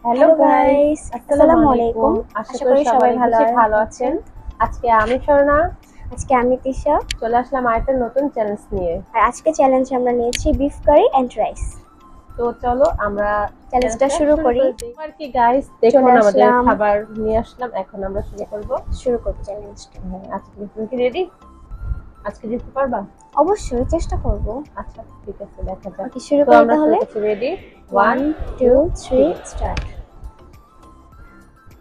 Hello guys, আসসালামু আলাইকুম। আশা করি সবাই ভালো আছেন। আজকে আমি স্বর্ণা, আজকে আমি তিশা, চলে আসলাম আরেকটা নতুন চ্যালেঞ্জ নিয়ে। আর আজকে চ্যালেঞ্জে আমরা নিয়েছি বিফ কারি এন্ড রাইস। তো চলো আমরা চ্যালেঞ্জটা শুরু করি। আর কি গাইস, দেখুন আমাদের খাবার নিয়ে আসলাম, এখন আমরা শুরু করব চ্যালেঞ্জটা। আজকে তুমি কি রেডি? আজকে জিততে পারবা? অবশ্যই চেষ্টা করব। আচ্ছা ঠিক আছে, দেখা যাক। ওকে, শুরু করি তাহলে। Ready, 1 2 3 start.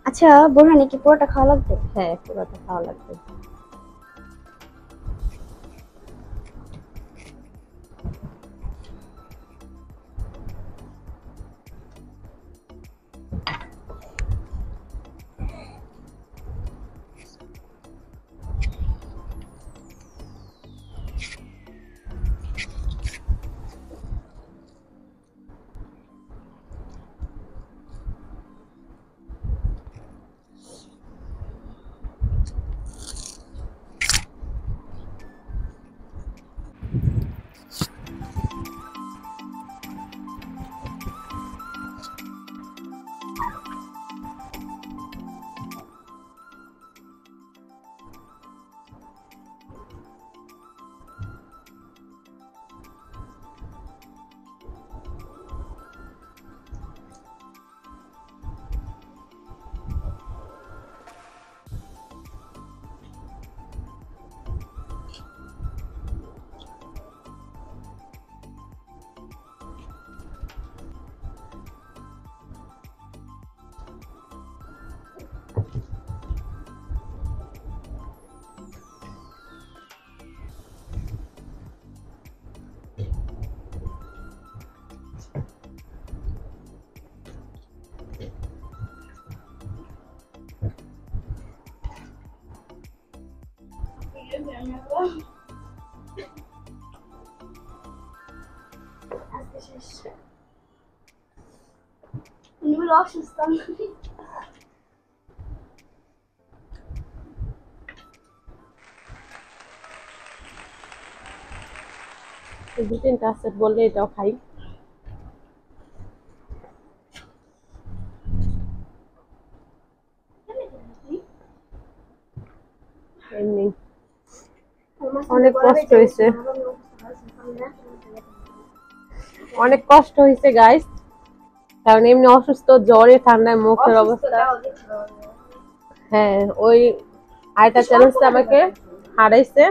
আচ্ছা বোরহানি, কি পুরোটা খাওয়া লাগবে? হ্যাঁ, পুরোটা খাওয়া লাগবে। দু তিনটা আছে বললে এটাও খাই। এমনি অনেক কষ্ট হয়েছে, অনেক কষ্ট হয়েছে গাইস, কারণ এমনি অসুস্থ, জ্বরে ঠান্ডায় মুখের অবস্থা। হ্যাঁ, ওই আরেকটা চ্যালেঞ্জে আমাকে হারাইছে।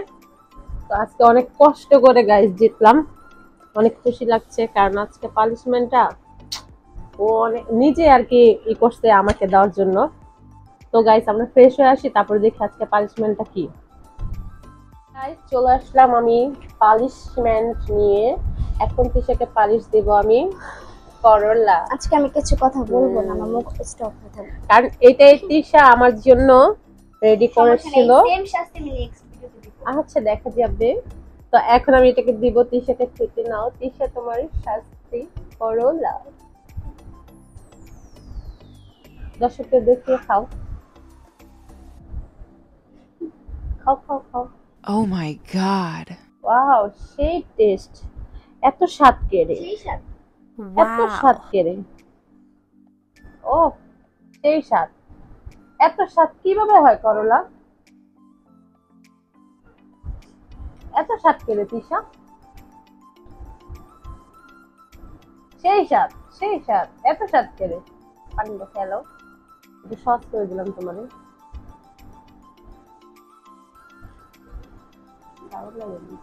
তো আজকে অনেক কষ্ট করে গাইস জিতলাম, অনেক খুশি লাগছে, কারণ আজকে পানিশমেন্টটা ও অনেক নিজে আর কি করছে আমাকে দেওয়ার জন্য। তো গাইস আমরা ফ্রেশ হয়ে আসি, তারপরে দেখি আজকে পানিশমেন্টটা কি। গাইস চলে আসলাম আমি পানিশমেন্ট নিয়ে। এখন তিশাকে পালিশ দেব আমি করলা। আজকে আমি কিছু কথা বলবো না, আমার মুখ স্টপ হয়ে থাকবে, কারণ এটাই তিশা আমার জন্য রেডি করেছিল। সেম শাস্তি আমি নেক্সট ভিডিওতে দিব। আচ্ছা দেখা যাবে। তো এখন আমি এটাকে দিব, তিশাকে খেতে নাও। তিশা তোমার শাস্তি করলা। দর্শকদের দেখিয়ে খাও, খাও খাও খাও। Oh my god. ওয়াও, সেই টেস্ট, এত স্বাদ কেড়ে, এত স্বাদ Wow. কেড়ে। ও সেই স্বাদ, এত স্বাদ কিভাবে হয় করলা? এত স্বাদ কেড়ে তিশা, সেই স্বাদ, সেই স্বাদ, এত স্বাদ কেড়ে। পানিটা খেলো, একটু সস করে দিলাম তোমারে। দারুণ লাগে।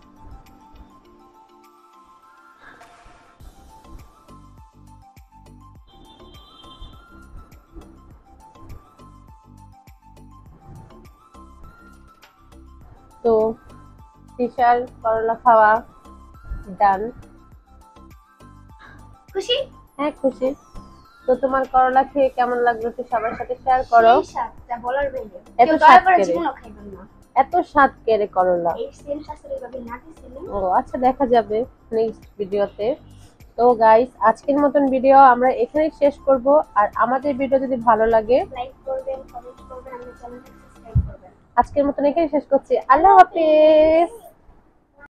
তো তিশার করলা খাওয়া ডান। খুশি? হ্যাঁ খুশি। তো তোমার করলা খেয়ে কেমন লাগলো একটু সবার সাথে শেয়ার করো। সেই শাস্তি বলার বাইরে। এত কেউ স্বাদ দয়া করে কেড়ে, জীবনও খাইবেন না। এত স্বাদ কেড়ে করলা। এই সেম শাস্তি এইভাবে না দিছিলেন। ও আচ্ছা, দেখা যাবে নেক্সট ভিডিওতে। তো গাইস আজকের মতন ভিডিও আমরা এখানেই শেষ করব। আর আমাদের ভিডিও যদি ভালো লাগে লাইক করবেন, কমেন্ট করবেন, আমাদের চ্যানেলটা সাবস্ক্রাইব করবেন। আজকের মতন এখানেই শেষ করছি। আল্লাহ হাফেজ।